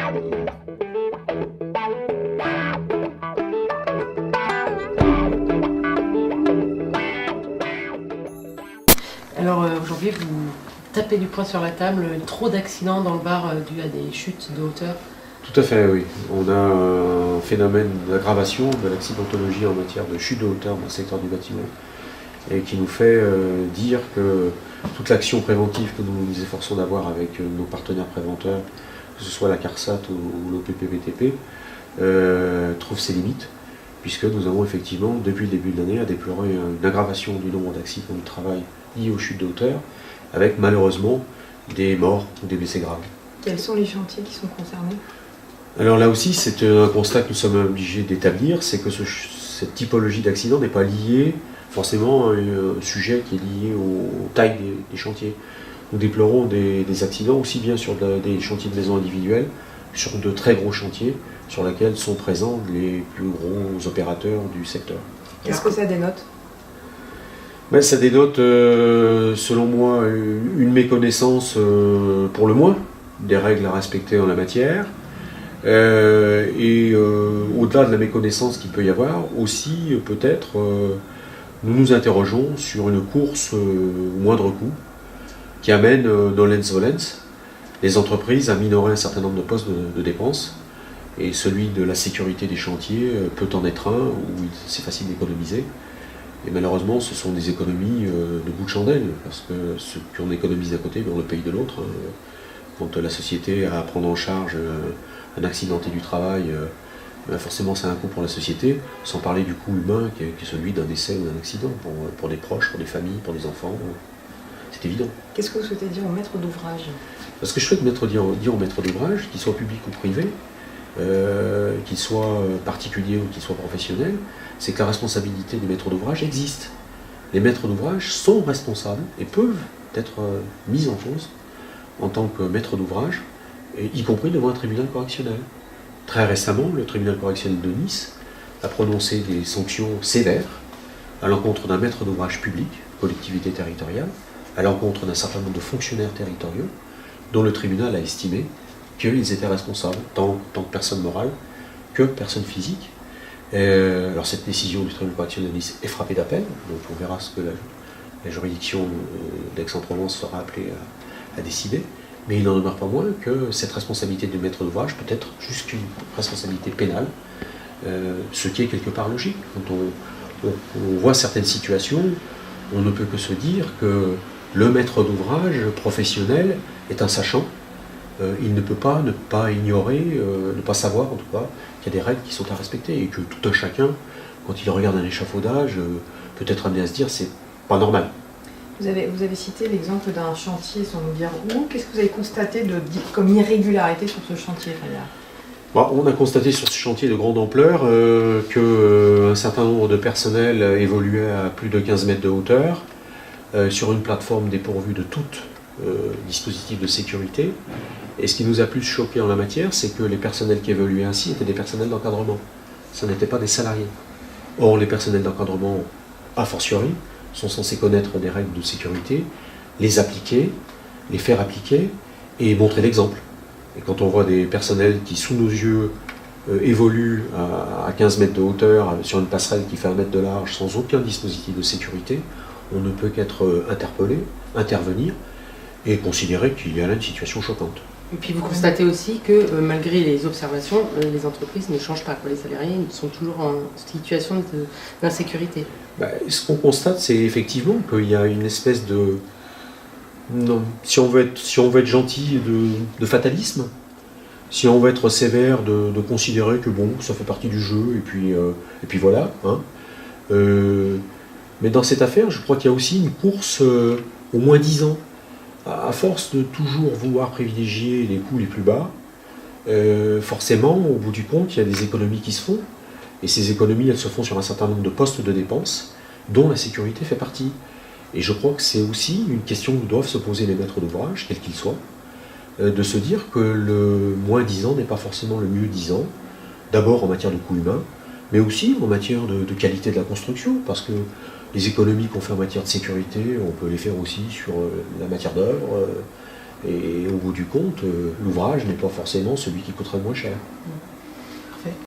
Alors aujourd'hui, vous tapez du poing sur la table, trop d'accidents dans le bar dû à des chutes de hauteur. Tout à fait, oui. On a un phénomène d'aggravation de l'accidentologie en matière de chute de hauteur dans le secteur du bâtiment et qui nous fait dire que toute l'action préventive que nous nous efforçons d'avoir avec nos partenaires préventeurs, que ce soit la CARSAT ou l'OPPBTP, trouve ses limites, puisque nous avons effectivement, depuis le début de l'année, à déplorer une aggravation du nombre d'accidents du travail liés aux chutes de hauteur, avec malheureusement des morts ou des blessés graves. Quels sont les chantiers qui sont concernés ? Alors là aussi, c'est un constat que nous sommes obligés d'établir, c'est que cette typologie d'accident n'est pas liée forcément à un sujet qui est lié aux tailles des chantiers. Nous déplorons des accidents aussi bien sur des chantiers de maisons individuelles, sur de très gros chantiers sur lesquels sont présents les plus gros opérateurs du secteur. Qu'est-ce que ça dénote ? Ben, ça dénote, selon moi, une méconnaissance pour le moins des règles à respecter en la matière. Au-delà de la méconnaissance qu'il peut y avoir, aussi peut-être nous nous interrogeons sur une course au moindre coût qui amène nolens-volens les entreprises à minorer un certain nombre de postes de dépenses, et celui de la sécurité des chantiers peut en être un où c'est facile d'économiser. Et malheureusement, ce sont des économies de bout de chandelle, parce que ce qu'on économise d'un côté, on le paye de l'autre. Quand la société a à prendre en charge un accidenté du travail, forcément c'est un coût pour la société, sans parler du coût humain qui est celui d'un décès ou d'un accident, pour des proches, pour des familles, pour des enfants. C'est évident. Qu'est-ce que vous souhaitez dire au maître d'ouvrage ? Ce que je souhaite dire au maître d'ouvrage, qu'il soit public ou privé, qu'il soit particulier ou qu'il soit professionnel, c'est que la responsabilité du maître d'ouvrage existe. Les maîtres d'ouvrage sont responsables et peuvent être mis en cause en tant que maître d'ouvrage, y compris devant un tribunal correctionnel. Très récemment, le tribunal correctionnel de Nice a prononcé des sanctions sévères à l'encontre d'un maître d'ouvrage public, collectivité territoriale, à l'encontre d'un certain nombre de fonctionnaires territoriaux, dont le tribunal a estimé qu'ils étaient responsables, tant que personne morale que personne physique. Alors cette décision du tribunal correctionnel de Nice est frappée d'appel, donc on verra ce que la juridiction d'Aix-en-Provence sera appelée à décider, mais il n'en demeure pas moins que cette responsabilité du maître d'ouvrage peut être jusqu'une responsabilité pénale, ce qui est quelque part logique. Quand on voit certaines situations, on ne peut que se dire que le maître d'ouvrage professionnel est un sachant. Il ne peut pas ne pas ignorer, ne pas savoir en tout cas qu'il y a des règles qui sont à respecter et que tout un chacun, quand il regarde un échafaudage, peut être amené à se dire c'est pas normal. Vous avez cité l'exemple d'un chantier sans nous dire où. Qu'est-ce que vous avez constaté comme irrégularité sur ce chantier, Fabien ? On a constaté sur ce chantier de grande ampleur qu'un certain nombre de personnels évoluaient à plus de 15 mètres de hauteur sur une plateforme dépourvue de tout dispositif de sécurité. Et ce qui nous a plus choqué en la matière, c'est que les personnels qui évoluaient ainsi étaient des personnels d'encadrement. Ce n'étaient pas des salariés. Or, les personnels d'encadrement, a fortiori, sont censés connaître des règles de sécurité, les appliquer, les faire appliquer et montrer l'exemple. Et quand on voit des personnels qui, sous nos yeux, évoluent à 15 mètres de hauteur sur une passerelle qui fait 1 mètre de large sans aucun dispositif de sécurité, on ne peut qu'être interpellé, intervenir et considérer qu'il y a là une situation choquante. Et puis vous constatez aussi que malgré les observations, les entreprises ne changent pas. Les salariés sont toujours en situation d'insécurité. Ce qu'on constate, c'est effectivement qu'il y a une espèce de... Non, si on veut être gentil, de fatalisme, si on veut être sévère, de considérer que bon, ça fait partie du jeu, et puis voilà. Hein. Mais dans cette affaire, je crois qu'il y a aussi une course au moins 10 ans. À force de toujours vouloir privilégier les coûts les plus bas, forcément, au bout du compte, il y a des économies qui se font. Et ces économies, elles se font sur un certain nombre de postes de dépenses, dont la sécurité fait partie. Et je crois que c'est aussi une question que doivent se poser les maîtres d'ouvrage, quels qu'ils soient, de se dire que le moins 10 ans n'est pas forcément le mieux 10 ans, d'abord en matière de coûts humains, mais aussi en matière de qualité de la construction, parce que les économies qu'on fait en matière de sécurité, on peut les faire aussi sur la matière d'œuvre, Et au bout du compte, l'ouvrage n'est pas forcément celui qui coûterait le moins cher.